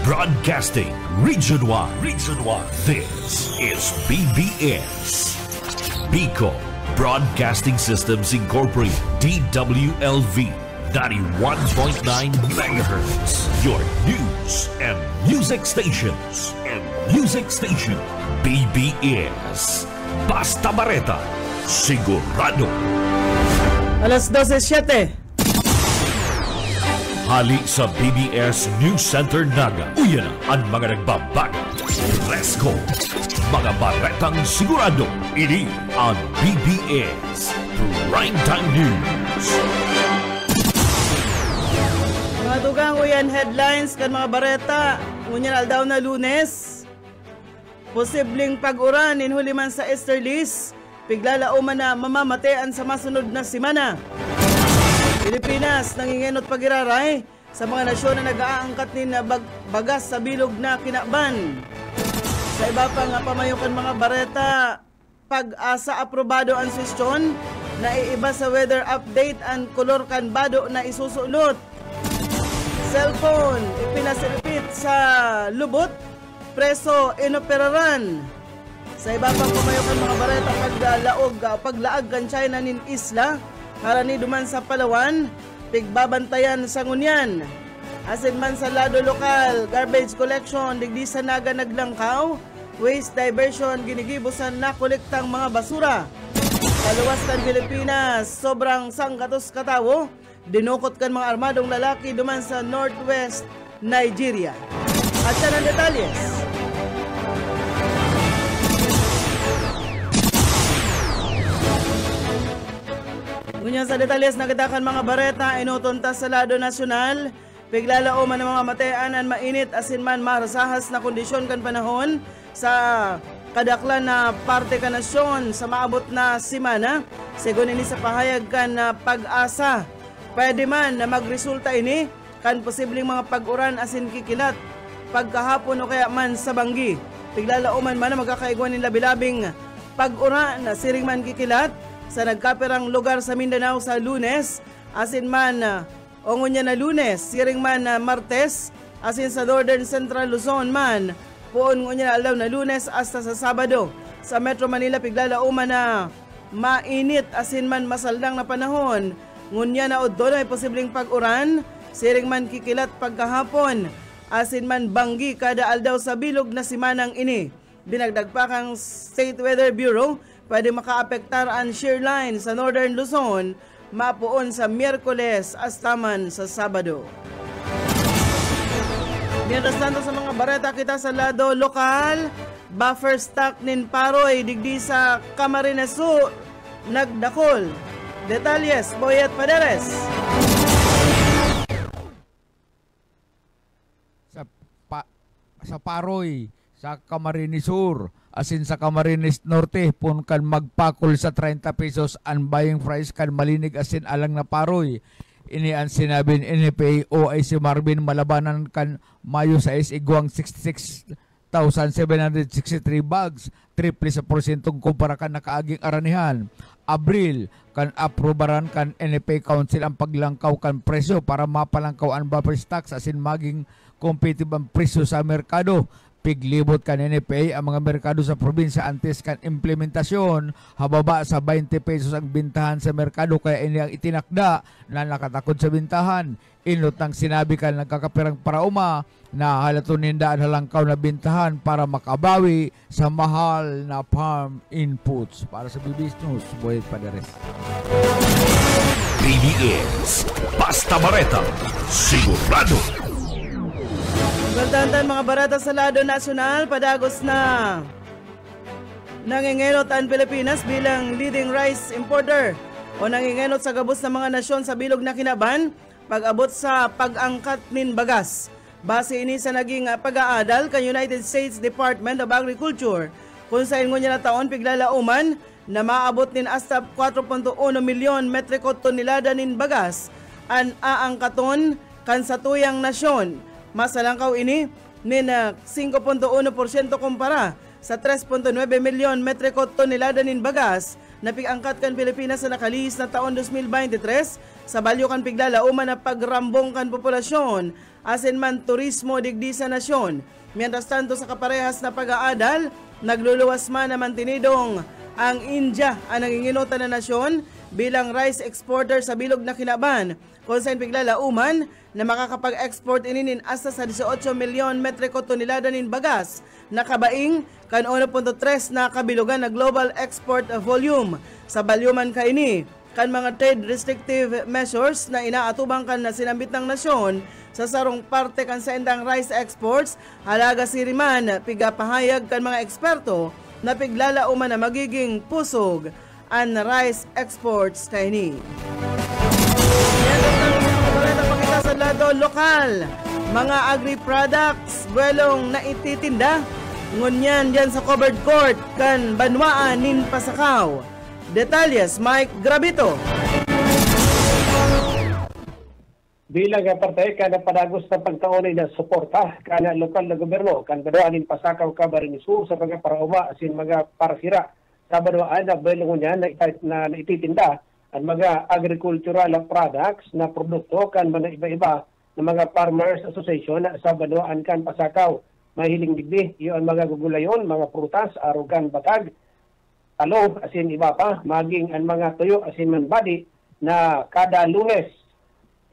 Broadcasting Region 1. This is BBS. Bicol Broadcasting Systems Incorporated. DWLV 91.9 MHz. Your news and music stations. BBS. Basta Bareta. Sigurado. Alas 12:07. Hali sa BBS News Center Naga. Uyan na ang mga nagbabago. Fresco. Mga baretang sigurado. Ini ang BBS Primetime News. Mga dugang uyan headlines kan mga bareta. Unyan aldaw na Lunes. Posibleng pag-uran inhuli man sa Easterlies. Piglalauman na mamamatean sa masunod na simana. Pilipinas nangingenot pagiraray sa mga nasyon na nag-aangkat ni bagas sa bilog na kinakban. Sa iba pang pamayukan mga bareta, pag-asa aprobado ang sesyon na iiba sa weather update ang kolor kanbado na isusulot. Cellphone ipinasilipit sa lubot, preso inoperaran. Sa iba pang pamayukan mga bareta, paglaag kan China nin isla, harani duman sa Palawan, pigbabantayan sa ngunyan. Asin man sa lado lokal, garbage collection, digdi sa naga naglangkaw, waste diversion, ginigibusan na kolektang mga basura. Sa luwas ng Pilipinas, sobrang sangkatos katawo, dinukot kan mga armadong lalaki duman sa Northwest Nigeria. At yan ang detalyes. Ngunyan sa detalyes nagadakan mga bareta, inutuntas sa lado nasyonal, piglalao man ng mga matean ang mainit asin man marasahas na kondisyon kan panahon sa kadaklan na parte ka nasyon sa maabot na simana. Segun ini sa pahayag kan na pag-asa, pwede man na magresulta ini kan posibleng mga pag-uran asin kikilat pagkahapon o kaya man sa banggi. Piglalao man na magkakaigwan ng labilabing pag-uran na siring man kikilat sa nagkapirang lugar sa Mindanao sa Lunes, asin man ongonya na Lunes, siring man Martes, asin sa Northern Central Luzon man, puon ngonya na alaw na Lunes hasta sa Sabado. Sa Metro Manila piglalauman na mainit asin man masaldang na panahon, ngunya na udto na may posibleng pag-uran, siring man kikilat pagkahapon, asin man banggi kada aldaw sa bilog na simanang ini. Dinagdag pa kang State Weather Bureau, pwede makaapektar ang shear line sa Northern Luzon, mapuon sa Miyerkules astaman sa Sabado. Mientras tanto sa mga bareta kita sa lado lokal, buffer stock nin Paroy, digdi sa Camarines Sur, nagdakol. Detalyes, Boyet Paderes. Sa Paroy, sa Camarines Sur, asin sa Camarines Norte, pun kan magpakol sa 30 pesos ang buying price kan malinig asin alang na Paroy. Ini ang sinabi ni NFA o ay si Marvin malabanan kan Mayo 6 igwang 66,763 bags, triple sa porsyentong kumpara kan nakaaging aranihan. Abril, kan aprobaran kan NFA Council ang paglangkaw kan presyo para mapalangkaw ang buffer stocks asin maging competitive ang presyo sa merkado. Piglibot kan NFA ang mga merkado sa probinsya antes kan implementasyon, hababa sa 20 pesos ang bintahan sa merkado, kaya ini ang itinakda na nakatakod sa bintahan. Inot ng sinabi kan nagkakapirang parauma na halaton nindaan halangkaw na bintahan para makabawi sa mahal na farm inputs. Para sa BBS News, Boyet Paderes. BBS Basta Bareta Sigurado. Bantantan mga barata sa lado nasyonal, padagos na nangingenot ang Pilipinas bilang leading rice importer o nangingenot sa gabos ng mga nasyon sa bilog na kinaban pag-abot sa pag-angkat nin bagas. Base ini sa naging pag-aadal kan United States Department of Agriculture, kung sa ingon niya na taon piglalauman na maabot nin hasta 4.1 milyon metriko tonelada nin bagas ang aangkaton kan sa tuyang nasyon. Masalangkaw ini nin 5.1% kumpara sa 3.9 milyon metriko tonelada nin bagas na pig-angkat kan Pilipinas sa nakalihis na taon 2023 sa balyo kan piglalauman na pagrambong kan populasyon asin man turismo digdi sa nasyon. Mientras tanto sa kaparehas na pag-aadal, nagluluwas man na mantinidong ang India ang nanginginutan na nasyon bilang rice exporter sa bilog na kinaban kung saan piglalauman na makakapag-export ininin hasta sa 18 milyon metriko tonelada nin bagas na kabaing kan 1.3 na kabilugan na global export volume sa balyuman kaini kan mga trade restrictive measures na inaatubang kan na sinambit ng nasyon sa sarong parte kan sa endang rice exports halaga siriman pigapahayag kan mga eksperto na piglalauman na magiging pusog ang rice exports kaini. Sa lado lokal, mga agri-products buwelong na ititinda ngunyan dyan sa covered court kan Banwaan nin Pasakaw. Detalyes, Mike Gravito. Bilang parte kada padagos na pagtaonay na suporta kana lokal na gobyerno kan Banwaan nin Pasakaw Camarines Sur sa mga parauma asin mga parasira sa Banwaan na buwelong nyan na ititinda ang mga agricultural products na produkto kan mga iba-iba ng mga farmers association sa Banwaan kan Pasakaw. Mahiling digdi, yung mga gugulayon, mga prutas, arugan batag, talong, asin iba pa, maging ang mga tuyo, asin manbadi na kada Lunes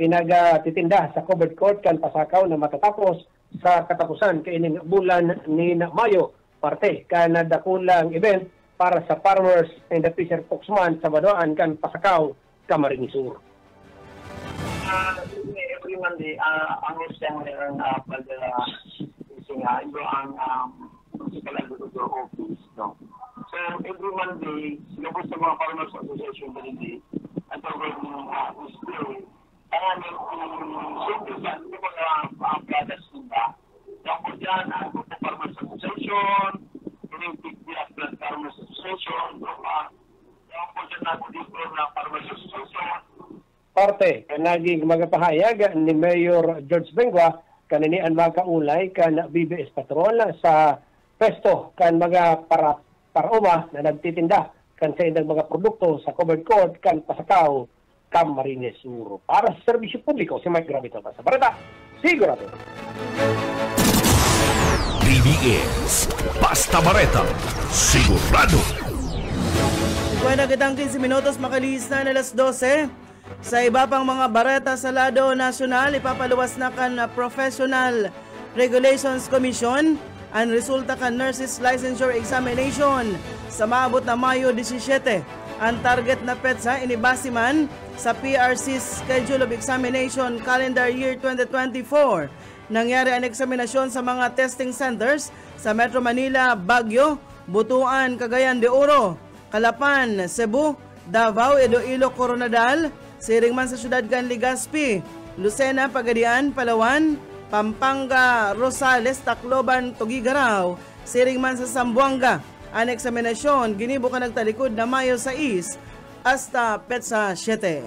pinagtitinda sa covered court kan Pasakaw na matatapos sa katapusan kaining bulan ni Mayo. Parte kan dakulang event para sa farmers and the fisher folks man sa Banwaan kan Pasakaw, Camarines Sur. Every Monday, ang isang meron ito ang principal agriculture office. No? So, every Monday, lubos sa mga farmers association na hindi, ang tawag ng display, ang aming simple sa mga products nila. Tapos dyan, ang farmers association, Farmers Association, parte naging magpahayag ni Mayor George Bengua kanini ang mga kaulay kan BBS Patrol sa pesto kan mga parauma na nagtitinda kan sa indang mga produkto sa covered court kan Pasakaw, Camarines Sur. Para sa serbisyo publiko, si Mike Gravito sa Bareta, sigurado. BBS Basta Bareta, sigurado. Buwan na kitang 15 minutos makalihis na alas 12. Sa iba pang mga bareta sa lado nasyonal, ipapaluwas na kan Professional Regulations Commission ang resulta kan Nurses Licensure Examination sa maabot na Mayo 17. Ang target na petsa inibase man sa PRC Schedule of Examination Calendar Year 2024. Nangyari ang eksaminasyon sa mga testing centers sa Metro Manila, Baguio, Butuan, Cagayan de Oro, Calapan, Cebu, Davao, Iloilo, Coronadal, siring man sa syudad kan Legazpi, Lucena, Pagadian, Palawan, Pampanga, Rosales, Tacloban, Tugigaraw, siring man sa Zamboanga. Ang eksaminasyon ginibo ka nagtalikod na Mayo 6 hasta petsa 7.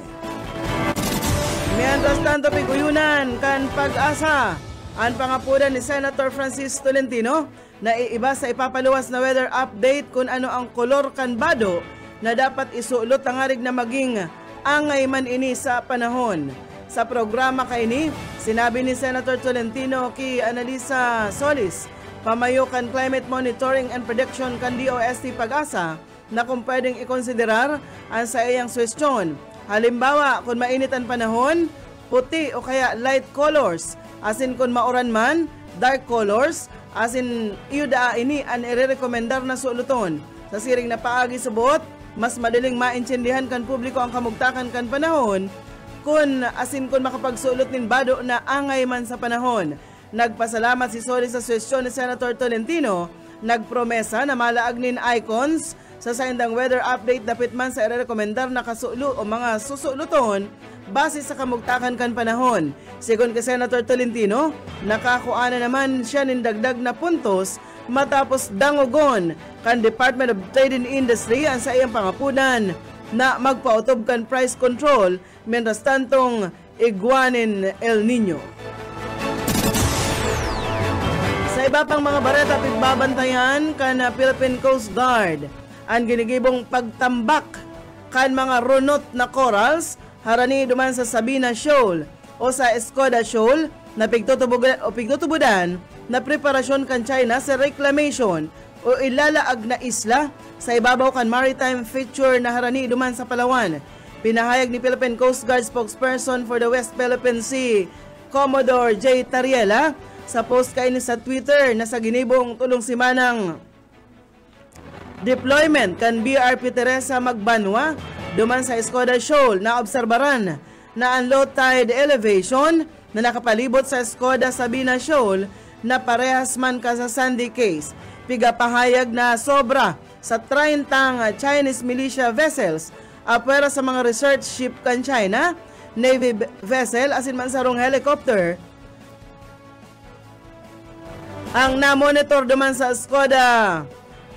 Mientras tanto piguyunan kan Pag-asa ang pangapunan ni Senator Francis Tolentino na iiba sa ipapaluwas na weather update kung ano ang kolor kanbado na dapat isuulot ang harig na maging angay man ini sa panahon. Sa programa kaini, sinabi ni Senator Tolentino kay Analisa Solis, pamayo kan Climate Monitoring and Prediction kan DOST Pag-asa na kung pwedeng ikonsiderar ang sa iyang suwestyon. Halimbawa, kung mainit ang panahon, puti o kaya light colors, asin kung mauran man, dark colors, asin iyuda ini ang irerekomendar na suuluton. Sa siring na paagi subot, mas madaling maintindihan kan publiko ang kamugtakan kan panahon kung asin kung makapagsuulot nin bado na angay man sa panahon. Nagpasalamat si Solis sa suwestyon ni Senator Tolentino, nagpromesa na malaag nin icons sa saindang weather update dapit man sa irerekomendar na kasulo o mga susuuluton base sa kamugtakan kan panahon. Sigon kay Senator Tolentino, nakakuha na naman siya nin dagdag na puntos matapos dangogon kan Department of Trade and Industry ang sa iyang pangapunan na magpautob kan price control mientras tantong iguanin El Nino. Sa iba pang mga bareta pigbabantayan kan Philippine Coast Guard ang ginigibong pagtambak kan mga runot na corals harani duman sa Sabina Shoal o sa Escoda Shoal na pigtutubudan na preparasyon kan China sa reclamation o ilalaag na isla sa ibabaw kan maritime feature na harani duman sa Palawan. Pinahayag ni Philippine Coast Guard spokesperson for the West Philippine Sea, Commodore J. Tariela, sa post kaini sa Twitter na sa ginibong tulong simanang deployment kan BRP Teresa Magbanwa duman sa Escoda Shoal na obserbaran na ang low tide elevation na nakapalibot sa Escoda Sabina Shoal na parehas man ka sa Sandy Case. Pigapahayag na sobra sa 30 Chinese militia vessels apwera sa mga research ship kan China, Navy vessel asin man sarong helicopter ang na-monitor duman sa Escoda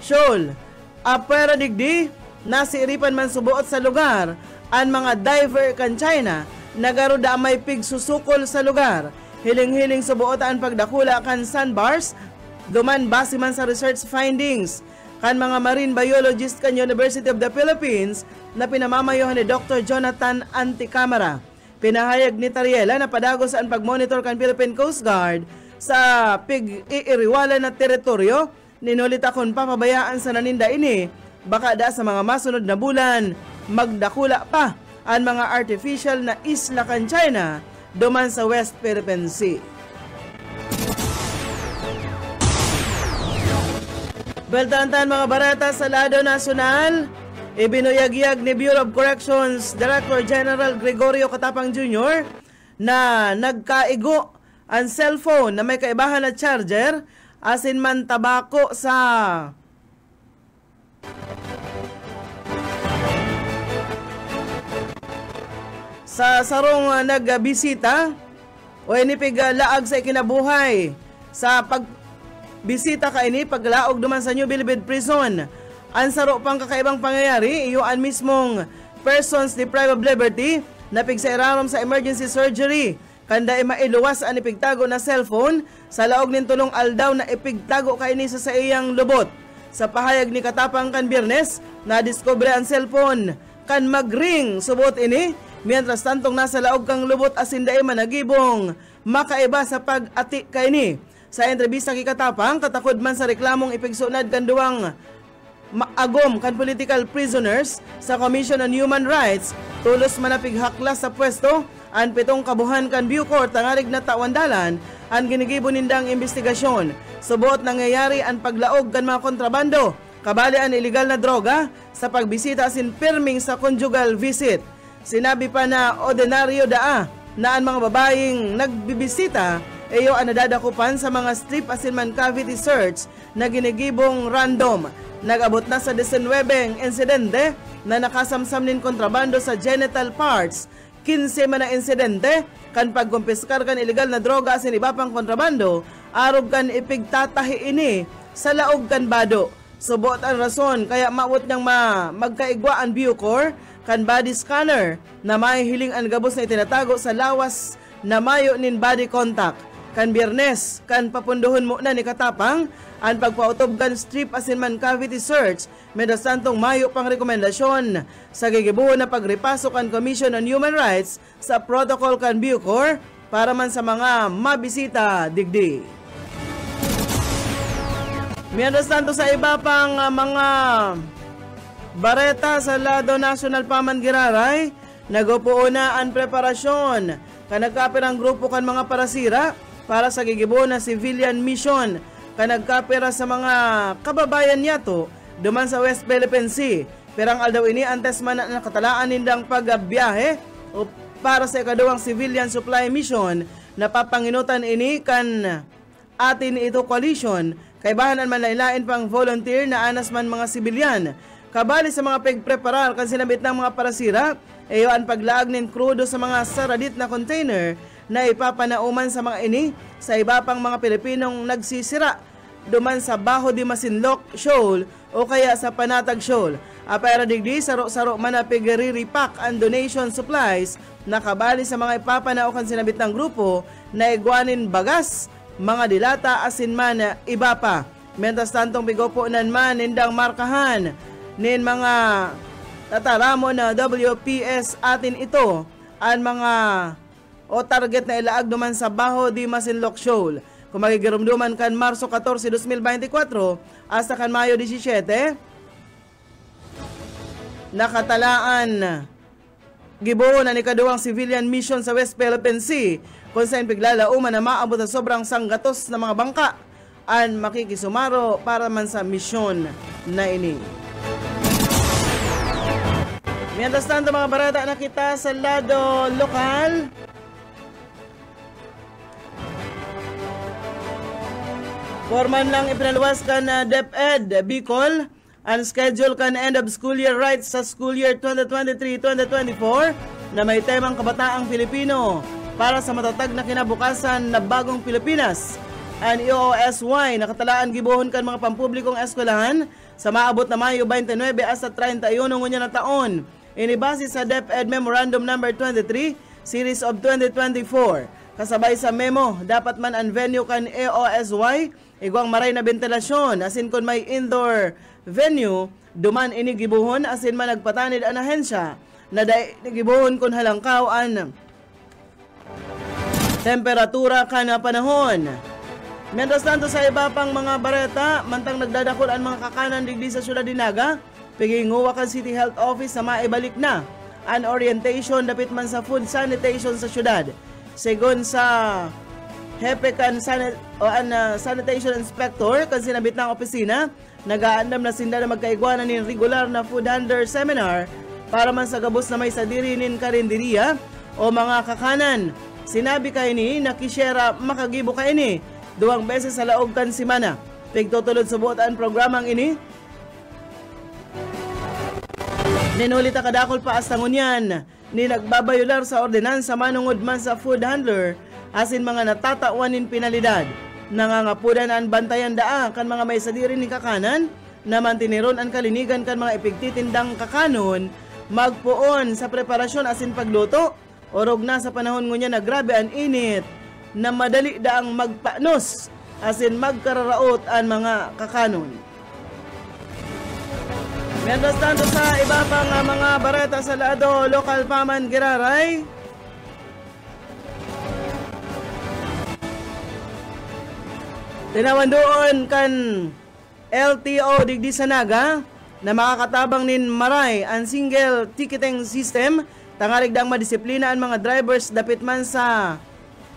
Shoal. Apwera digdi, nasiiripan man subuot sa lugar ang mga diver kan China, nagaruda may pigsusukol sa lugar. Hiling-hiling subuot ang pagdakula kan sandbars, duman base man sa research findings kan mga marine biologist kan University of the Philippines na pinamamayohan ni Dr. Jonathan Anticamara. Pinahayag ni Tariela na padagos ang pagmonitor kan Philippine Coast Guard sa pig-iiriwala na teritoryo, ninulita kon papabayaan sa naninda ini, baka da sa mga masunod na bulan, magdakula pa ang mga artificial na isla kan China duman sa West Philippine Sea. Beltantan mga barata sa lado nasyonal, ibinuyagyag ni Bureau of Corrections Director General Gregorio Katapang Jr. na nagkaigo ang cellphone na may kaibahan na charger asin man tabako sa sarong nagbisita o inipig laag sa ikinabuhay sa pagbisita ka ini paglaog duman sa New Bilibid Prison. Ang saro pang kakaibang pangyayari iyo ang mismong persons deprived of liberty na pigsairarom sa emergency surgery kanda mailuwas ang ipigtago na cellphone sa laog nin tulong aldaw na ipigtago kaini sa iyang lubot. Sa pahayag ni Katapang kan Biyernes, na-discover ang cellphone kan magring subot ini, mientras tantong nasa laog kang lubot asin daay managibong makaiba sa pag-ati kaini. Sa entrevista kay Katapang, katakod man sa reklamong ipigsunad kan duwang agom kan political prisoners sa Commission on Human Rights, tulos manapighaklas sa pwesto ang 7 kabuhan kan Bucor tangarig na tawandalan ang ginigibo nindang investigasyon. Subuot nangyayari ang paglaog kan mga kontrabando, kabali ang illegal na droga sa pagbisita asin pirming sa conjugal visit. Sinabi pa na ordinaryo daa na ang mga babaeng nagbibisita iyo ang nadadakupan sa mga strip asin man cavity search na ginigibong random. Nag-abot na sa 19 insidente na nakasamsam nin kontrabando sa genital parts. 15 man na insidente kan pagkumpiskar kan illegal na droga asin iba pang kontrabando arog kan ipigtatahi ini sa laog kan bado. Subuot ang rason kaya maawot niyang magkaigwa ang Bucor kan body scanner na may hiling ang gabos na itinatago sa lawas na mayo nin body contact. Kan Biyernes kan papunduhon mo na ni Katapang ang pagpautob kan strip asin man cavity search medas tantong mayo pang rekomendasyon sa gigibuhon na pagrepasok ang Commission on Human Rights sa protocol kan Bucor para man sa mga mabisita digdi. Medas tanto sa iba pang mga bareta sa lado national paman Giraray, nagupuo na ang preparasyon kanagkapirang grupo kan mga parasira para sa gigibuhon na civilian mission kanagkapira sa mga kababayan yato duman sa West Philippine Sea. Perang aldaw ini antes man na nakatalaan nindang pagbiyahe o para sa ikaduwang civilian supply mission na papanginutan ini kan atin ito coalition kay bahanan man lailain pang volunteer na anas man mga sibilyan. Kabali sa mga pagpreparar kan sinabit ng mga parasira iyo ang paglaag nin krudo sa mga saradit na container na ipapanauman sa mga ini sa iba pang mga Pilipinong nagsisira duman sa Baho de Masinloc Shoal o kaya sa Panatag Shoal. Apera digdi saro-saro man na pigiriripak ang donation supplies na kabali sa mga ipapanaukan sinabit ng grupo na igwanin bagas, mga dilata asin man iba pa. Mentas tantong bigopo nan man nindang markahan nin mga tataramo na WPS atin ito ang mga o target na ilaag duman sa Baho di Masinloc Shoal. Kung magigirumduman kan Marso 14, 2024 hasta kan Mayo 17, nakatalaan gibuo na ni kaduwang civilian mission sa West Philippine Sea kung saan piglalauman na maabot sa sobrang sanggatos na mga bangka ang makikisumaro para man sa misyon na ini. Mientras tanto mga barata na kita sa lado lokal, forman lang ipinaluwas ka na DepEd Bicol ang schedule kan end of school year rights sa school year 2023-2024 na may temang kabataang Pilipino para sa matatag na kinabukasan na bagong Pilipinas. Ang EOSY nakatalaan gibuhon kan mga pampublikong eskwelahan sa maabot na Mayo 29 hasta 31 ngunya na taon. Inibase sa DepEd Memorandum No. 23 Series of 2024. Kasabay sa memo, dapat man ang venue kan EOSY igwang maray na ventilasyon asin kun may indoor venue duman inigibuhon asin man nagpatanid ang ahensya na gibuhon kun halangkaw an temperatura kana panahon. Mientras tanto sa iba pang mga bareta, mantang nagdadakol ang mga kakanan digdi sa Syudad Dinaga, piginguwa kan City Health Office sa maibalik na an orientation dapit man sa food sanitation sa syudad. Segon sa hepe kan sanitation inspector kan sinabit ng opisina, nagaandam na sinda na magkaigwanan ni regular na food handler seminar para man sa gabos na may sadiri nin karinderiya o mga kakanan. Sinabi kay ni nakisyera makagibo kay ni 2 beses sa laog kan simana. Pigtutulod subot ang programang ini. Ninulit kadakol pa hasta ngunyan ni nagbabayular sa ordinansa manungod man sa food handler asin mga natatawanin penalidad. Nangangapudan ang bantayan daa kan mga may sadiri ni kakanan na mantiniron ang kalinigan kan mga ipigtitindang kakanon magpuon sa preparasyon asin pagluto. Orog na sa panahon ngunya na grabe ang init na madali daang magpanos asin magkararaot ang mga kakanon. Mientras tanto sa iba pang mga bareta sa lado lokal paman Giraray, tinawan doon kan LTO digdi sa Naga na makakatabang nin maray ang single ticketing system tangarig dang madisiplina ang mga drivers dapit man sa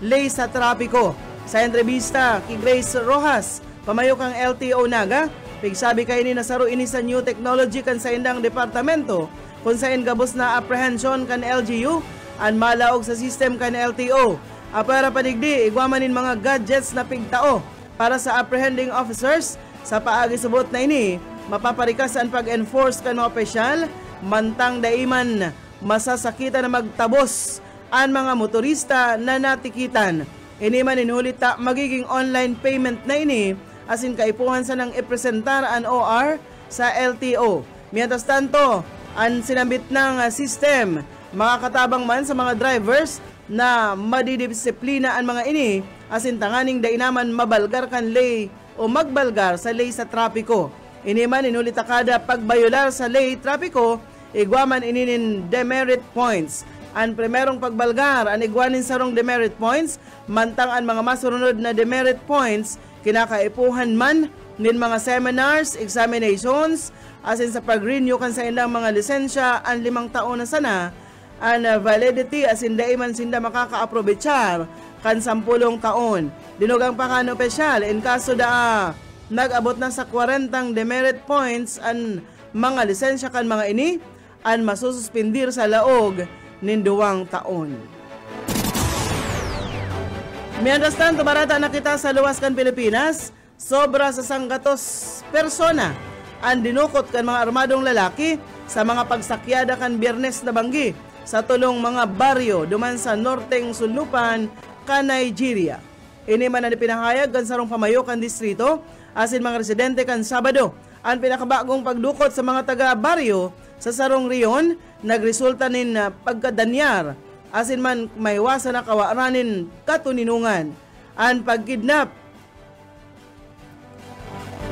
lay sa trapiko. Sa entrevista kay Grace Rojas, pamayo kang LTO Naga, pigsabi kay ni nasaro ini sa new technology kan sa indang departamento kung saan gabos na apprehension kan LGU ang malaog sa system kan LTO. Apara padigdi igwamanin mga gadgets na pigtao para sa apprehending officers sa paagi subot na ini mapaparikas ang pag-enforce kan mga opisyal mantang daiman masasakita na magtabos ang mga motorista na natikitan. Ini man inhulita magiging online payment na ini asin kaipuhan sa nang ipresentar ang OR sa LTO. Mientras tanto, ang sinambit ng system makakatabang man sa mga drivers na madidisiplina ang mga ini asin tanganing dainaman mabalgar kan lay o magbalgar sa lay sa trapiko. Ini man inulita kada pagbayular sa lay trapiko igwaman ininin demerit points. Ang primerong pagbalgar ang igwanin sarong demerit points mantang ang mga masunod na demerit points kinakaipuhan man nin mga seminars, examinations asin sa pag-renew kan sa ilang mga lisensya ang 5 taon na sana ang validity asin daiman sinda makaka-aprobechar kan 10 taon. Dinugang pa kan opisyal in kaso da nag-abot na sa 40 demerit points ang mga lisensya kan mga ini ang masususpindir sa laog nin 2 taon. Mientras tanto, barata na kita sa luwas kan Pilipinas, sobra sa 100 persona ang dinukot kan mga armadong lalaki sa mga pagsakyada kan Biyernes na Banggi sa tulong mga baryo duman sa norteng Sunlupan kan Nigeria. Ini man na pinahayag kan sarong pamayo kan distrito asin mga residente kan Sabado ang pinakabagong pagdukot sa mga taga-baryo sa sarong riyon nagresulta nin pagkadanyar asin man maiwasan na kawaranin katuninungan ang pagkidnap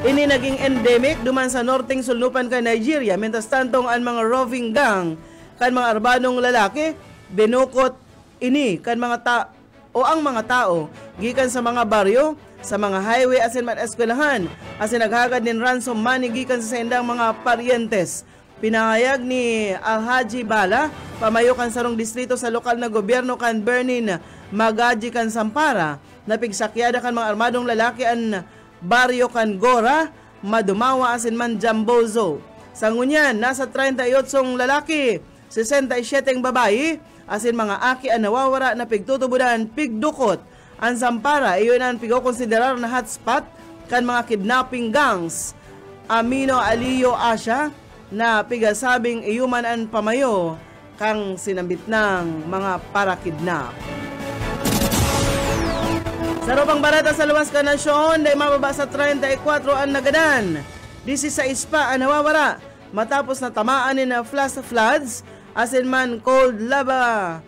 ini naging endemic duman sa norteng sulnupan kan Nigeria. Mentas tantong ang mga roving gang kan mga arbanong lalaki binukot ini kan mga ang mga tao gikan sa mga baryo, sa mga highway asin man eskwelahan, asin naghagad nin ransom money gikan sa sendang mga paryentes. Pinahayag ni Alhaji Bala, pamayo kan sarong distrito sa lokal na gobyerno kan Bernin Magaji kan Sampara, na pigsakyada kan mga armadong lalaki an baryo kan Gora, Madumawa asin man Jambozo. Sa ngunyan, nasa 38 lalaki, 67 babae, asin mga aki ang nawawara na pigtutubudan, pigdukot. Ang Sampara, iyon ang pigokonsiderar na hotspot kan mga kidnapping gangs. Amino Aliyo Asya, na pigasabing iyuman ang pamayo kang sinambit ng mga para-kidnap. Sa rupang barata sa luwas ka nasyon, day mababa sa 34 ang nagadan. 16 pa ang nawawara matapos na tamaan ni na flash floods asin man cold lava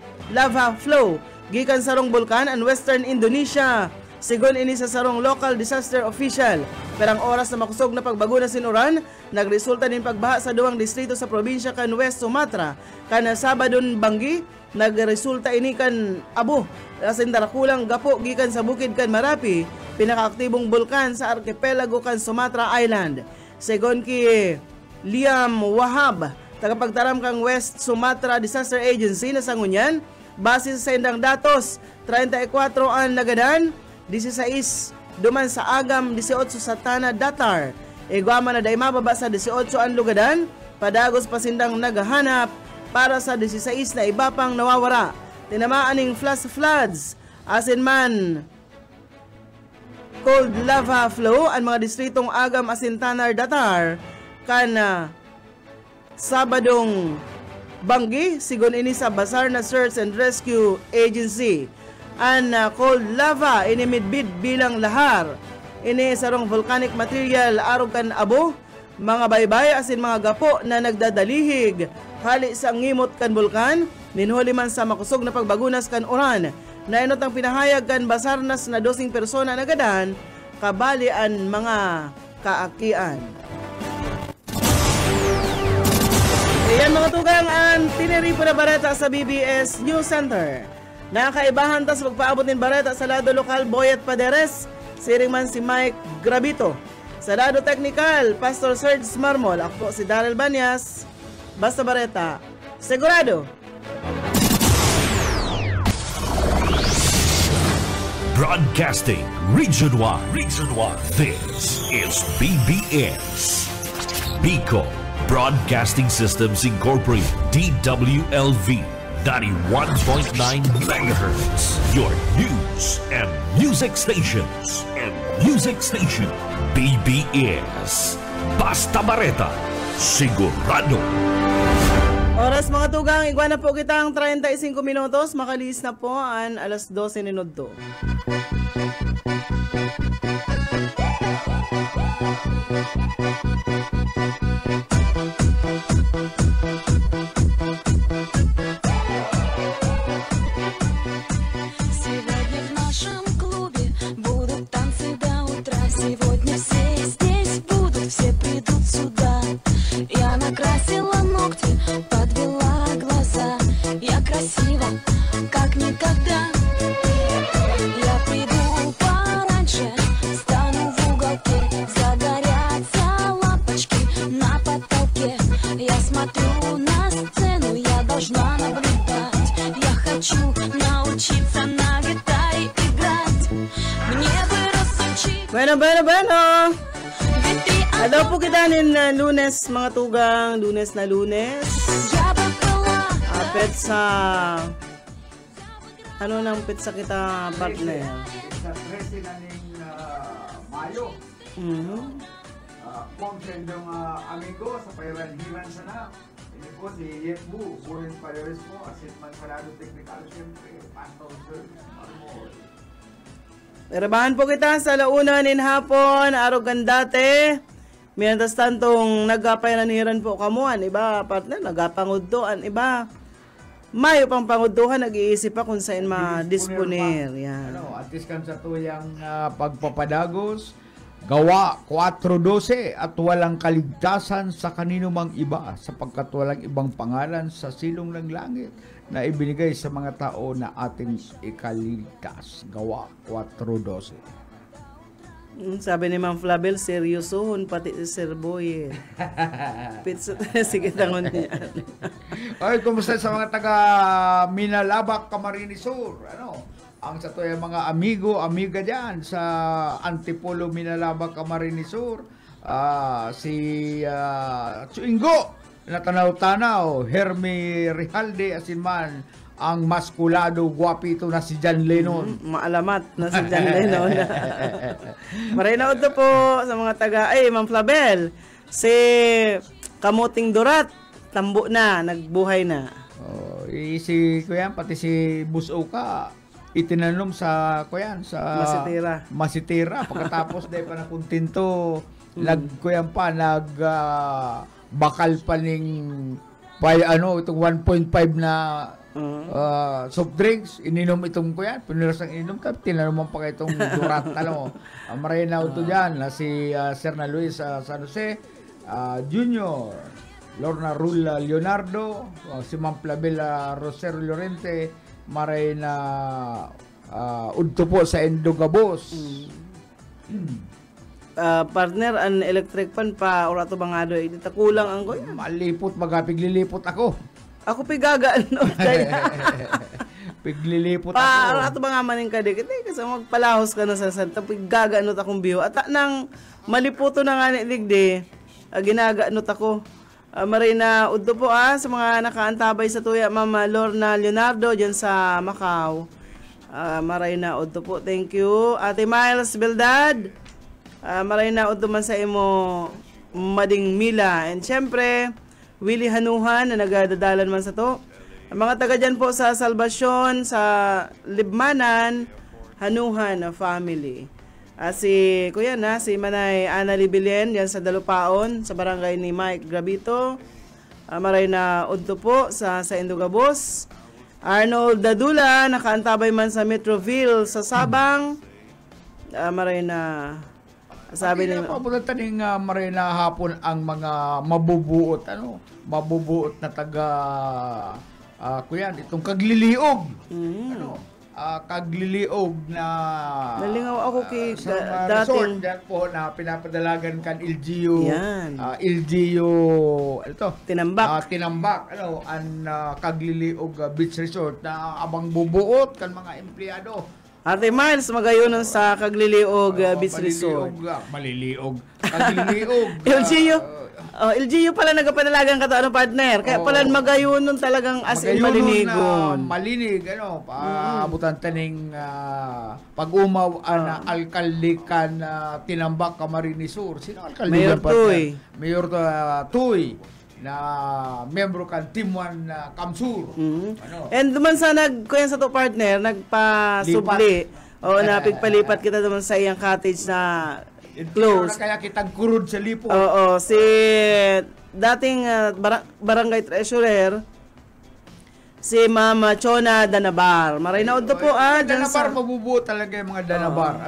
flow gikan sarong bulkan ang western Indonesia. Sigon ini sa sarong local disaster official. Perang oras na makusog na pagbago na sinuran, nagresulta din pagbaha sa duwang distrito sa probinsya kan West Sumatra. Kana Sabadon Banggi, nagresulta ini kan Abu. Asin darakulang gapo gikan sa bukid kan Marapi, pinakaaktibong bulkan sa archipelago kan Sumatra Island. Sigon ki Liam Wahab, tagapagtaram kang West Sumatra Disaster Agency na sangunyan, base sa sendang datos, 34 ang nagadan, 16 duman sa Agam, 18 sa Tanah Datar. Iguama na day mababa sa 18 ang lugadan, padagos pasindang naghahanap para sa 16 na iba pang nawawara. Tinamaan ng flash floods, asin man cold lava flow ang mga distritong Agam asin Tanah Datar kan Sabadong Banggi, sigon ini sa Basarnas Search and Rescue Agency. An cold lava inimidbid bilang lahar. Ini sarong volcanic material arog kan Abo, mga baybay asin mga gapo na nagdadalihig hali sa ngimot kan bulkan, ninhuli man sa makusog na pagbagunas kan uran. Nainot ang pinahayag kan Basarnas na 12 persona nagadan, kabali an mga kaakian. Ayan mga tugang ang tiniripo na bareta sa BBS News Center. Nakaibahan tas magpaabot ng bareta sa lado lokal Boyet Paderes, siring man si Mike Grabito. Sa lado technical, Pastor Serge Marmol. Ako po si Daryl Banyas. Basta bareta, segurado. Broadcasting Region 1. This is BBS. Bicol Broadcasting Systems Incorporated, DWLV. 91.9 megahertz. Your news and music stations. BBS. Basta Bareta. Sigurado. Oras mga tugang, iguana po kitang 35 minutos. Makalis na po ang alas 12 minuto. Bueno. Hello po kita nin Lunes mga tugang, Lunes. Petsa. Ano nang petsa kita partner? Sa 13 na ning Mayo. Content ng amigo sa pairanhiran sana. Ini po si Yetbu, Buhin Pareres po, asin man Salado Technical, siyempre, Pastor Serge Marmol. Perabahan po kita sa launa nin hapon, arogan dati. Mientras tantong nagapayaniran po kamuan, iba partner, nagapanguddoan, iba. Mayo pang panguddohan, nag-iisip pa kung saan ma-disponer. Yan. At least kan sa tuyang pagpapadagos, Gawa 4:12 at walang kaligtasan sa kanino mang iba sapagkat walang ibang pangalan sa silong ng langit na ibinigay sa mga tao na ating ikaligtas. Gawa 4:12. Sabi ni Ma'am Flabel, seryosohon pati si Sir Boy. Pizza, sige tangon niya. Ay, kumusta sa mga taga Minalabak, Camarines Sur? Ang sa tuya mga amigo, amiga dyan sa Antipolo, Minalabak, Camarines Sur, si Chuingo, natanaw-tanaw, Hermi Rijalde, asinman, ang maskulado, guwapito na si John Lennon. Maalamat na si John Lennon. Marinaod na po sa mga taga, Ma'am Flabel, si Kamuting Durat, tambo na, nagbuhay na. Si Kuya, pati si Busoka, itinanom sa Kuya, sa Masitira. Pagkatapos dahil pa na kuntinto, Kuya pa, bakal pa ning itong 1.5 na soft drinks, ininom itong Kuya, piniras ang ininom, tinanaman pa itong Durat, marinaw to dyan, si Sir na Luis San Jose, Junior, Lorna Rula Leonardo, si Ma'am Flavela Rosero Llorente, maray na udto po sa Endogabos. Partner, an electric fan pa, or ato bangado, hindi kulang ang Kuya. Malipot, piglilipot ako. Ako pigagaan, no? Piglilipot ako. Ato ba nga maning kadik? Kasi magpalahos ka na sa santa, pigagaan akong biho. At nang maliputo na nga ni Digdi, ginagaanot ako. Maray na udto po sa mga nakaantabay sa tuya, Mama Lorna Leonardo dyan sa Macau. Maray na udto po, thank you. Ate Miles Beldad, maray na udto man sa imo Mading Mila. And syempre, Willie Hanuhan na nagadadalan man sa to. Ang mga taga dyan po sa Salvasyon, sa Libmanan, Hanuhan family. Si Kuya na, si Manay Ana Libilien, yan sa Dalupaon, sa barangay ni Mike Grabito. Maray na udto po sa Indogabos. Arnold Dadula, nakaantabay man sa Metroville, sa Sabang. Maray na, sabi ni taning maray na hapon ang mga mabubuot, mabubuot na taga Kuya, itong kagliliog. Kagliliog na nalingaw ako kay dating resort po na pinapadalagan kan LGU. LGU Tinambak. Tinambak kagliliog beach resort na abang bubuot kan mga empleyado. Ate Miles, magayon sa Kagliliog Beach Resort. Maliliog. Kagliliog. LGU pala nagapanalagan ka to, partner? Kaya pala magayon nun talagang as in malinigon. Malinig, abutan taning pag-umaw na alkaldikan Tinambak, Camarines Sur. Sino alkaldikan? Mayor Tuy. Mayor Tuy. Na membro kan Team 1 Kamsur. And duman sa kuya sa to partner, nagpa-subli. Napigpalipat kita duman sa iyang cottage na close. Kaya kitang kurod sa lipo. Si dating barangay treasurer, si Mama Chona Danabar. Marinaod to po Danabar, mabubuo talaga yung mga Danabar.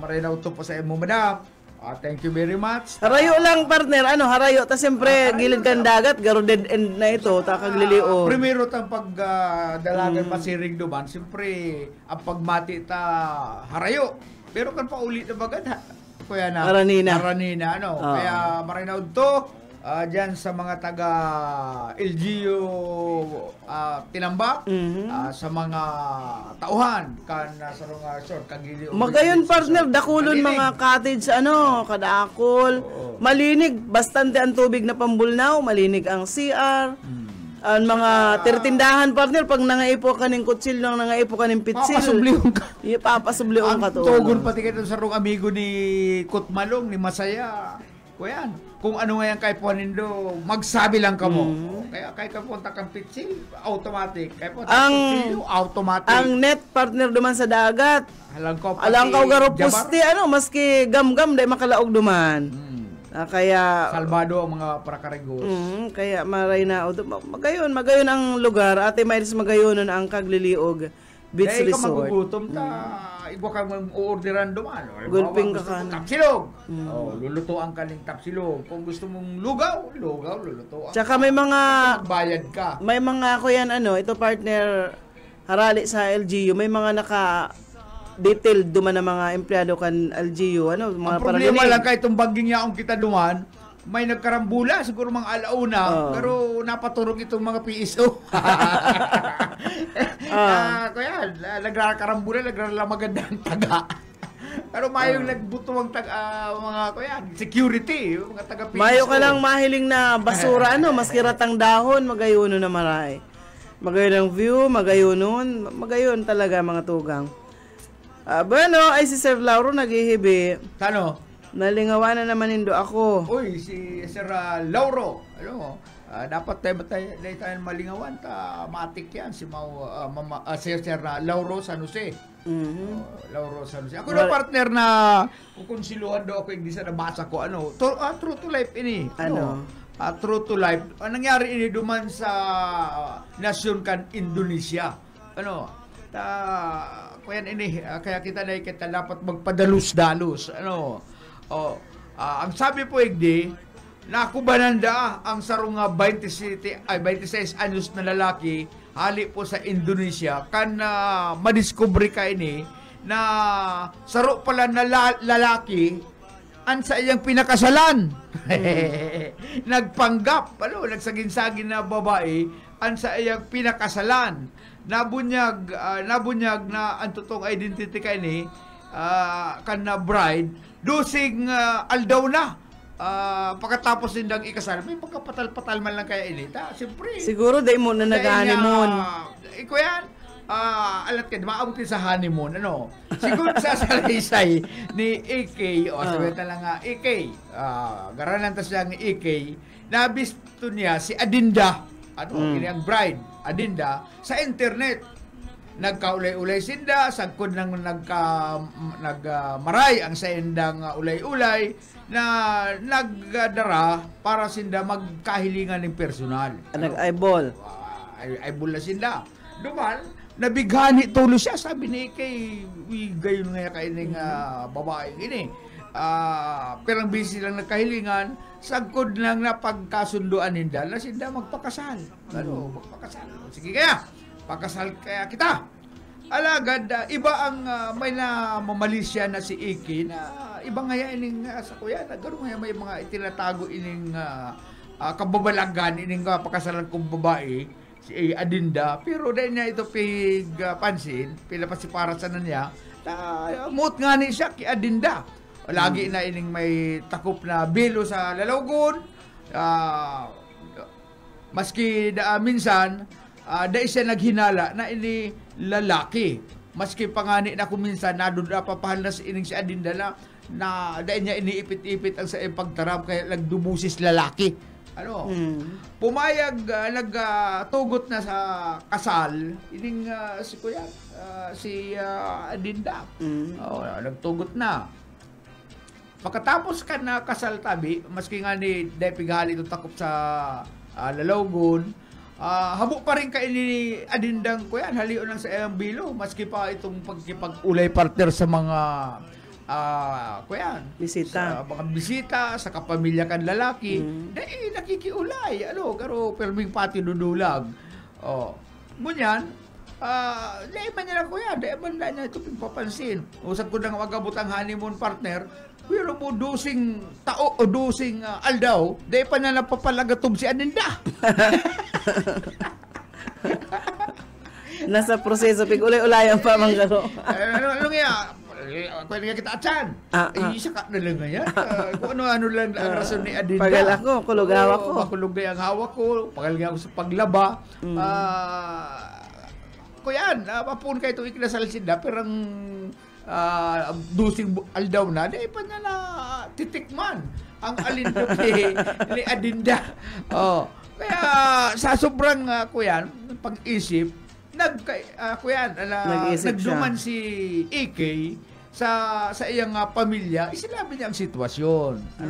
Marinaod to po sa imo, madam. Thank you very much. Harayo lang, partner. Harayo. Tas siyempre, gilid kan dagat, garo dead end na ito, takagliliog. Primero tang pagdalagan pasiring duman, siyempre, ang pagmati harayo. Pero kan pa ulit na bagad, Kuya na. Aranina. Kaya marinaod to, dyan sa mga taga LGU Tinambak, sa mga tauhan kan sa mga short kagili. Magayon, partner, dakulon mga cottage kadakol. Malinig, bastante ang tubig na pambulnaw, malinig ang CR. Ang mga tirtindahan, partner, pag nangaipo ka ng kutsil, nangaipo ka ng pitsil, papasubliong ka to. Tugon pati kayo sa rong amigo ni Kutmalong, ni Masaya. Kuya, kung ano nga yung kay Ponindo, magsabi lang ka mo. Kaya kay kapunta kang pitsil, automatic. Kaya punta kang pitsil, automatic. Ang net partner duman sa dagat. Alang ka garo pusti, maski gam-gam, dahil makalaog duman. Kaya salbado ang mga prakarigos. Kaya maray na magayon ang lugar. Ate Miles, magayonon ang Kagliliog Beach Dahil ka Resort. magugutom ta, iba ka mag-orderan duman. Gulping Gusto ka mo ka. tapsilog. Lulutuan ka ng tapsilog. Kung gusto mong lugaw, lulutuan. Tsaka may mga Bayad ka. may mga kuyan ito partner harali sa LGU, may mga detailed duman na mga empleyado kan LGU, mga Ang problema parang lang kahit itong baging yaong kita duman, may nagkarambula, siguro mga alauna, pero napaturog itong mga PSO. Kaya, nagkakarambula, naglalamagan ng taga. Pero mayong nagbuto ang mga security, mga taga-PSO. Mayo ka lang mahiling na basura, maski ratang dahon, magayuno na maray. Magayon ang view, magayon talaga mga tugang. Bueno, ay si Sir Lauro naghihibi. Tano? Nalingawan na naman nindo ako. Uy, si Sir Lauro, dapat tayo malingawan, matik yan, si Sir Lauro San Jose. Lauro San Jose. Ako na partner na kukonsiluhan daw ako, hindi sa nabasa ko, true to life ini. True to life. Ang nangyari ini duman sa nasyon kan Indonesia. Kaya kita dapat magpadalus-dalus. Ang sabi po nakubananda ang sarong 26 anyos na lalaki hali po sa Indonesia kan madiscover ka ini na saro pala na lalaki an sa iyang pinakasalan. Nagpanggap, nagsagin-sagin na babae an sa iyang pinakasalan. Nabunyag na ang totoong identity ka ini kan na bride dusing aldaw na pagkatapos nindang ikasal may pagkapatal-patal man lang kaya ini siyempre siguro day mo na nag-honeymoon iko yan alat ka maabutin sa honeymoon siguro sa salaysay ni AK sabihin na lang AK garanan tas siya ni AK nabisto niya si Adinda ini ang bride Adinda sa internet nagkaulay-ulay sinda sagkod nang nagmaray ang sa indang ulay-ulay na nagdara para sinda magkahilingan ng personal. Nag-eyeball. Eyeball na sinda. Duman, nabighani tulo siya. Sabi ni kay gayon nga kaining babae ini. Pero ang busy lang nagkahilingan, sagkod lang na pagkasunduan ninda na sinda magpakasal. Magpakasal. Sige kaya, pakasal kaya kita. Alagad, iba ang may na mamalisya na si Iki na iba ngaya ining sa kuya na gano'n ngaya may mga itinatago ining kababalagan ining pakasalan kong babae si Adinda pero dahil niya ito pansin pinapas si para sa niya muot nga ni siya ki Adinda lagi na ining may takop na bilo sa lalawgon maski minsan dahil siya naghinala na ini lalaki. Maski pangani na kuminsan na doon napapahal na si ining si Adinda na dahil niya iniipit-ipit ang sa pagtaram kaya nagdumusis lalaki. Pumayag nagtugot na sa kasal ining si kuya si Adinda. Nagtugot na. Pagkatapos ka na kasal tabi, maski nga ni dahil pighali ito takop sa lalawgon, habo pa rin kayo ni Adindang ko yan, halion lang sa iyang bilo, maski pa itong pagkipag-ulay partner sa mga bisita. Sa mga bisita, sa kapamilya kan lalaki, dahil nakikiulay, karo perming pati dudulag. Ngunyan, dahil man niya lang ko yan, dahil man niya ito papansin. Usap ko na magabot ang honeymoon partner, pero mo dusing tao o dusing aldaw, dahil pa na napapalagatob si Adinda. Nasa proseso, pig-ulay-ulayan pa mang garo. Ano nga, kung nga kita atsan, isa ka na lang nga yan. Kung ano lang ang rason ni Adinda. Pagal ako, kulog-hawa ko. Pakulugay ang hawak ko, pagal nga ako sa paglaba. Kuyan, mapun kayo itong ikinasal sinda, pero ang dusing aldaw na, dahil pa na titikman ang alindog ni Adinda. Kaya sa sobrang kuyan, pag-isip, nagduman si AK sa iyang pamilya, isinabi niya ang sitwasyon.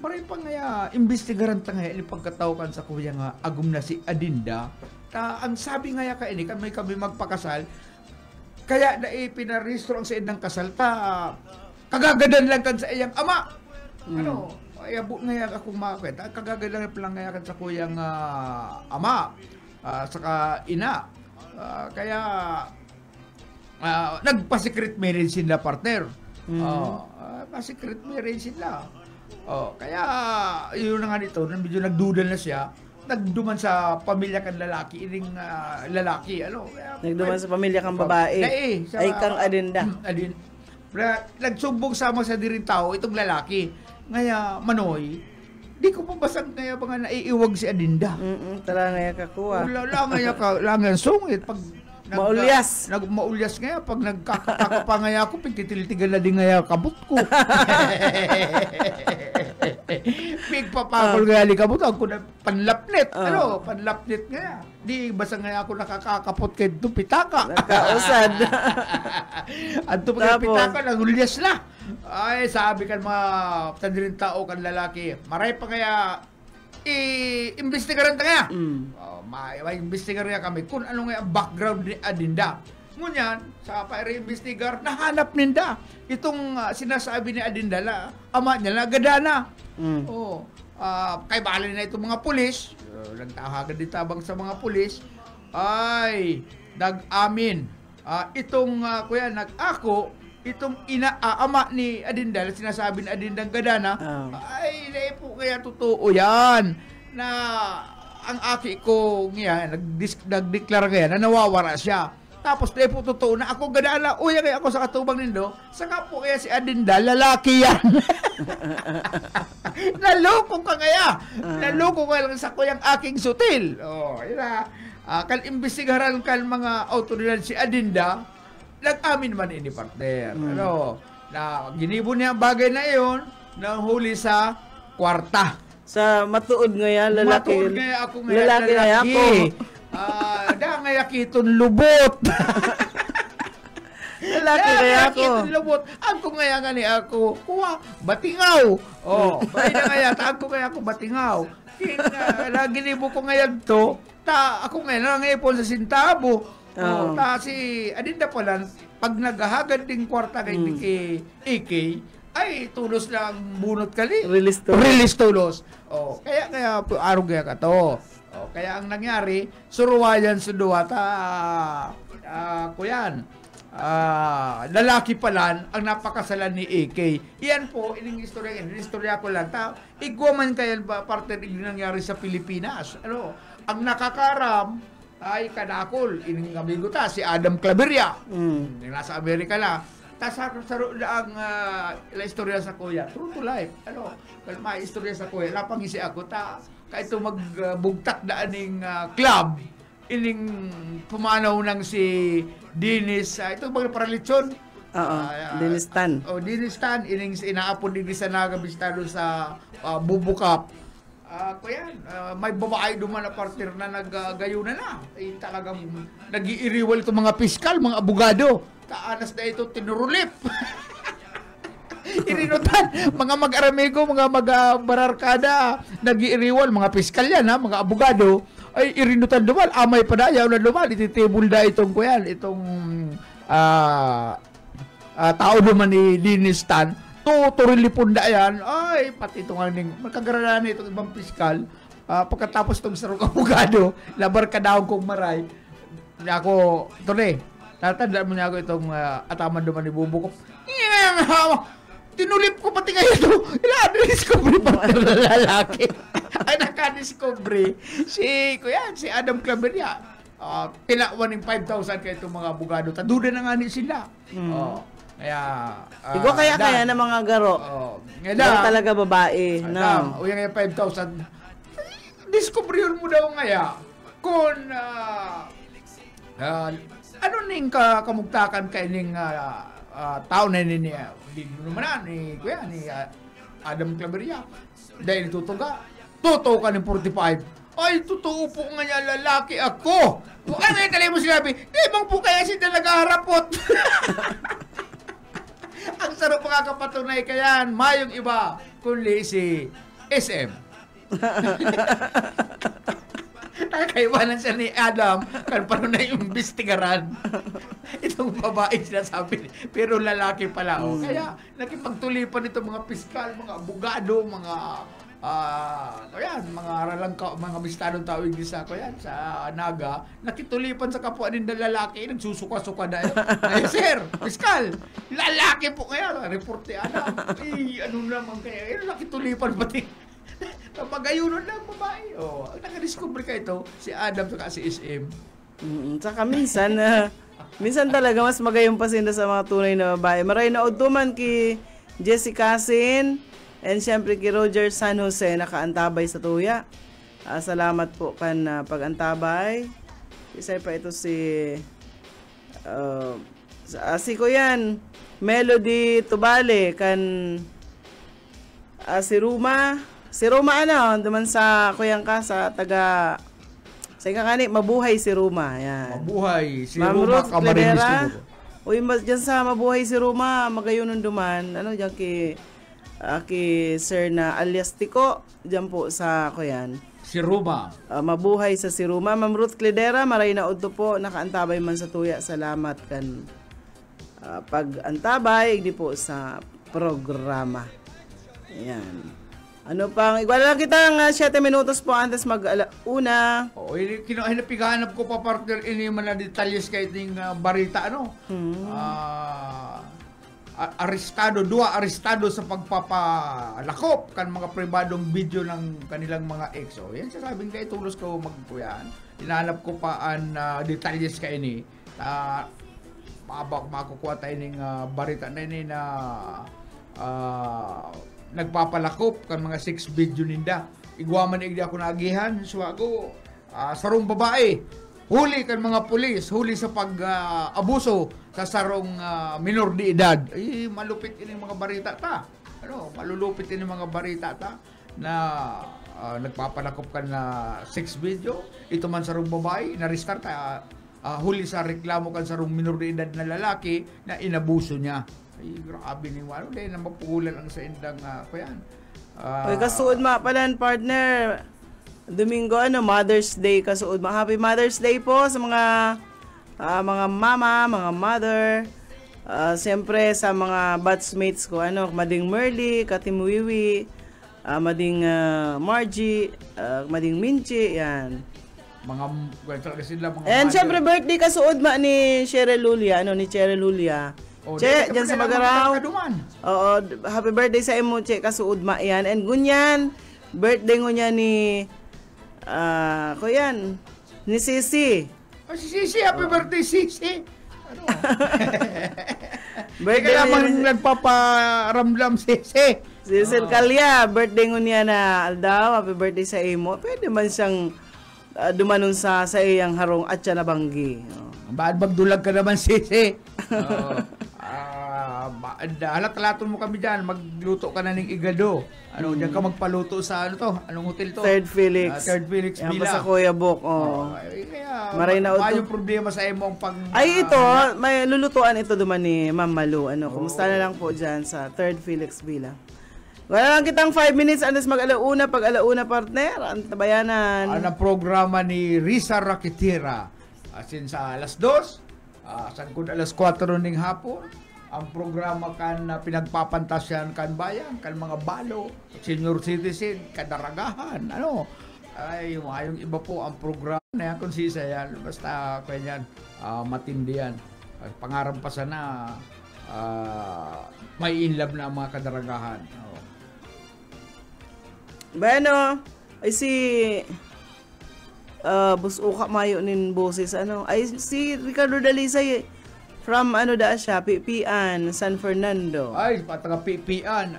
Maray pa nga, imbestigaran ta nga, pagkatawkan sa kuya nga, agum na si Adinda, ang sabi nga ka ini, kami magpakasal, kaya na ipinarehistro ang sa ng kasalta. Kagagadan lang kan sa iyang ama. Ano? Ay abot ngayon akong makakita. Kagagadan lang ngayon kan sa kuyang ama. Saka ina. Kaya nagpa-secret marriage sila, partner. Pa-secret marriage sila. Kaya yun na nga dito, medyo nagdudal na siya. Nagduman sa pamilya kan lalaki, ining lalaki, ano? Nagduman sa pamilya kang babae. Ay kang Adinda. Nagsumbong sama sa diring tao itong lalaki. Ngaya, Manoy, di ko pa basang ngaya pa nga naiiwag si Adinda. Tara ngaya kakuha. Langan sungit. Pag maulyas. Maulyas ngaya. Pag nagkakapa ngaya ako, pagtitil-tigal na din ngaya kabut ko. Pigpapakol ngaya li kabut. Ako na panlapnet. Panlapnet ngaya. Di basta ngaya ako nakakakapot kay Pitaka. Nakausad. At pag Pitaka, nagulyas na. Ay, sabi kan mga tandirin tao kan lalaki, maray pa kaya i-investigaran ta kaya. May investigar niya kami kung ano nga ang background ni Adinda. Ngunyan, sa pa-investigar, nahanap ninda itong sinasabi ni Adinda, ama niya na gadana. Kay bali na itong mga pulis, nagtahagan din tabang sa mga pulis, ay nag-amin. Itong kuya, nag-ako, itong ama ni Adinda, sinasabi ni Adinda gadana, ay po kaya totoo yan na ang aki ko ngayon, nagdeklara ngayon na nawawara siya. Tapos dahil po totoo na ako gadala, uya kaya ako sa katubang nindo, saka po kaya si Adinda, lalaki yan. Naloko ka kaya. Naloko ka lang sa kuyang aking sutil. Yun na. Kal-imbestigaran kan mga autoridad si Adinda, nag-amin man ini partner. Na ginibo niya ang bagay na iyon, nang huli sa kwarta. Sa matuod ngaya lalaki. Matuod ngaya ako ngaya lalaki. Ngaya ako. Da ngaya kitong lubot. Lalaki ngaya ako. Kitong lubot. Ako ngaya nga ni ako. Kuha, batingaw. Bahay na ngaya, ako ngaya ako batingaw. Ginibo ko ngayon to, ako ngayon nangipon sa sintabo. Si Adinda pala, pag naghahagad ding kwarta kay AK, ay tulos lang bunot kali. Release tulos. Kaya arog kaya ka to. Kaya ang nangyari, suruwayan sa duwa kuyan. Lalaki pala ang napakasalan ni AK. Iyan po, ining istorya ko lang. Igwaman kaya ba parte ng nangyari sa Pilipinas. Ang nakakaram ay kadakol, ining amigo si Adam Claveria. Nasa Amerika na. Saro na ang istorya sa kuya. True to life. Kalma istorya sa kuya. Lapangisi ako kaito magbugtak na aning club. Ining pumanaw ng si Dennis. Ito mga paralitsyon. Dennis Tan. Dennis Tan. Ining inaapon din sa nagabistado sa Bubukap. Kuya, may babae duman na partner na naggayunan na. Talagang nag-iiriwal itong mga piskal, mga abogado. Taanas na ito, tinurulip. Irinutan, mga mag-aramego, mga mag-bararkada, nag-iiriwal, mga piskal yan, mga abogado, ay irinutan duman, amay pa na, yaw na duman, ititibul na itong kuyan, itong tao duman ni Dennis Tan, turilipon na yan, ay, pati itong magkagarana itong ibang piskal, pagkatapos itong sarong abogado, labar ka daw kong maray, ako, tatandaan mo niya ako itong ataman duman ni Bubukop. Tinulip ko pati ngayon ito. Ina-discovery pa na lalaki. Ay, naka-discovery. Si Adam Claveria. Pinawan ng 5,000 kayo itong mga abogado. Taduda na nga sila. Kaya... Igo kaya na mga garo. Ngayon talaga babae. O yung 5,000. Discovery mo daw ngaya. Kung... ano ning kamugtakan kay ning tao na ni Kuya ni Adam Claveria dahil tutuga ka ng 45 ay totoo po nga niya lalaki ako ano yung talay mo sinabi di bang po kaya si talaga harapot ang sarap makakapatunay kayan mayong iba kundi si SM Nakakaiwanan siya ni Adam kan paano na yung imbestigaran. Itong babae sinasabi, pero lalaki pala. Kaya nakipagtulipan ito mga piskal, mga abogado, mga mga mga mistadong tawag din sa Naga, nakitulipan sa kapwa din na lalaki, nagsusuka-suka na ay sir, piskal, lalaki po kaya, reporte Adam. Ano naman kaya, nakitulipan pati. Pag-ayunan lang babae. Naka-discover ka ito, si Adam saka si SM. Saka minsan talaga mas magayong pasinda sa mga tunay na babae. Maray na utuman ki Jessica Sin, and syempre kay Roger San Jose, nakaantabay sa tuya. Salamat po kan pag-antabay. Isa pa ito si Kuyan Melody Tubale kan si Ruma duman sa Kuyang ka sa taga sa ikakani, mabuhay si Ruma. Yan. Mabuhay si Ma'am Ruma Ruth Camarines Cledera. siguro. Dyan sa mabuhay si Ruma, magayunon duman. Dyan kay Sir na alias Tico, dyan po sa Kuyan. Si Ruma. Mabuhay sa si Ruma. Ma'am Ruth Cledera, maray na udto po, nakaantabay man sa tuya. Salamat kan pag-antabay, hindi po sa programa. Ayan. Ano pang, igual lang kita ng 7 minutos po antes mag-una. Hinapigahanap ko pa partner, ini man na detalyes kay iting barita, dua arestado sa pagpapalakop kan mga pribadong video ng kanilang mga ex. Yan sasabing kay tulos ko magpuyan. Hinahanap ko pa ang detalyes kay ini. Makukuha tayo ng barita na ini na nagpapalakop kan mga 6 video ninda. Igwaman igdi ako naagihan, suwago sarong babae. Huli kan mga pulis, huli sa pag-abuso sa sarong minor de edad. Malupit ini mga barita ta. Malulupit ini mga barita ta na nagpapalakop kan na 6 video. Ito man sarong babae, na-restart huli sa reklamo kan sarong minor de edad na lalaki na inabuso niya. Grabe ni Walo. Dahil na mapugulan ang sa indang kuyan. Kasuod palan partner. Domingo, Mother's Day kasuod Happy Mother's Day po sa mga mama, mga mother. Siyempre sa mga batchmates ko, Mading Merly, Katimuiwi, Mading Margie, Mading Minchi, yan. Talaga sila mga and siyempre birthday kasuod ni Cheryl Lulia, ni Cheryl Lulia. Che, dyan sa Magaraw. Happy birthday sa imo, Che, kasuod yan. And gunyan, birthday ngunya ni Kuyan, ni Sisi. Si Sisi, happy birthday, Sisi. Birthday lamang nagpaparamdam, Sisi. Sisi Kalya, birthday ngunya na Aldaw, happy birthday sa imo. Pwede man siyang dumanon sa iyang harong at siya nabanggi. Baad magdulag ka naman, Sisi. Halat-halaton mo kami dyan, magluto ka na ng igado. Diyan ka magpaluto sa anong hotel to? Third Felix. Third Felix Yan Villa. pa sa Kuya Bok. Kaya, Maray na yung problema sa imong pag... ito, may lulutuan ito duman ni Ma'am Malu. Kumusta na lang po dyan sa Third Felix Villa. Wala lang kitang 5 minutes antes mag-alauna, pag alauna partner, ang tabayanan. Ang programa ni Risa Rakitira. Asin sa alas 2, sagkod alas 4 ng hapon. Ang programa kan pinagpapantasyan kan bayan, kan mga balo, senior citizen, kadaragahan, yung iba po ang programa na yan, konsisa yan, basta kanyan, matindi yan. Pangarap pa sana, may inlove na ang mga kadaragahan. Bueno, ay si busuka mayo nin boses, ay si Ricardo Dalisay, from siya, Pipian, San Fernando. Ay, pataga Pipian.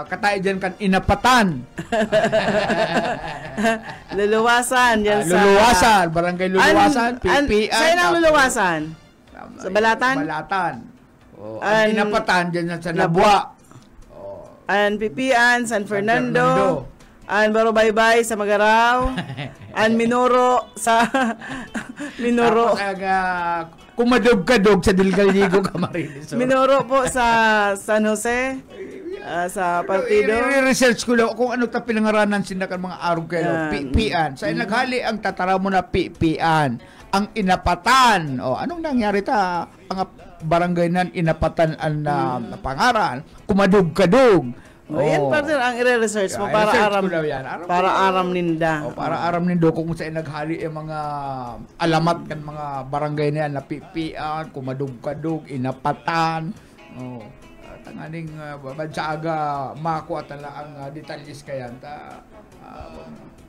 Katay dyan kan inapatan. Luluwasan, dyan sa... Luluwasan, barangay Luluwasan, Pipian. Saan ang Luluwasan? Sa Balatan? Balatan. Ang inapatan dyan sa Nabua. An Pipian, San Fernando. An Barobaybay sa Magaraw. An Minoro sa... Minoro. Kumadog-kadog sa Dilgaligo, Camarines. Minoro po sa San Jose. sa partido. I-research ko lang kung ano ta pinangaranan sila kan mga arog kayo. Yan. PPan. Sa naghali ang tatara mo na PPan. Ang inapatan. O, anong nangyari ta? Ang barangay nan inapatan ang pangaran. Kumadug-kadug. Yan partner ang i-research mo para aram ninda. Para aram nindo kung sa naghali ang mga alamat kan mga barangay niyan na PPan, kumadug-kadug, inapatan. Tanganing badyaga makuha tala ang detalles kayan ta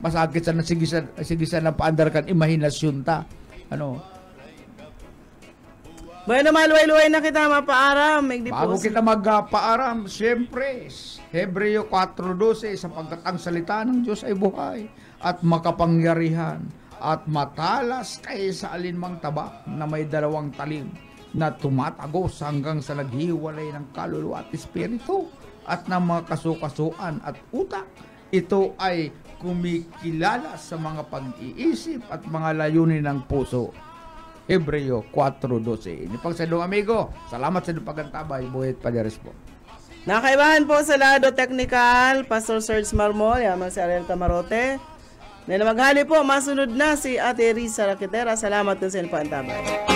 masakit sa nasigisan ng paandar kan imahinasyon ta Bueno, maluway-luway na kita mapaaram. Bago kita magpaaram, siyempre Hebreo 4:12 sapagkat ang salita ng Diyos ay buhay at makapangyarihan at matalas kaysa alinmang tabak na may 2 talim na tumatagos hanggang sa naghiwalay ng kaluluwa at espiritu at ng mga kasukasuan at utak. Ito ay kumikilala sa mga pag-iisip at mga layunin ng puso. Hebreo 4:12. Ini pang sa dong amigo. Salamat sa pagantabay. Buhit Paderes po. Nakaibahan po sa lado technical, Pastor Serge Marmol, yaman si Ariel Camarote. Na maghali po, masunod na si Ate Risa Raquetera. Salamat din sa inyo pagantabay.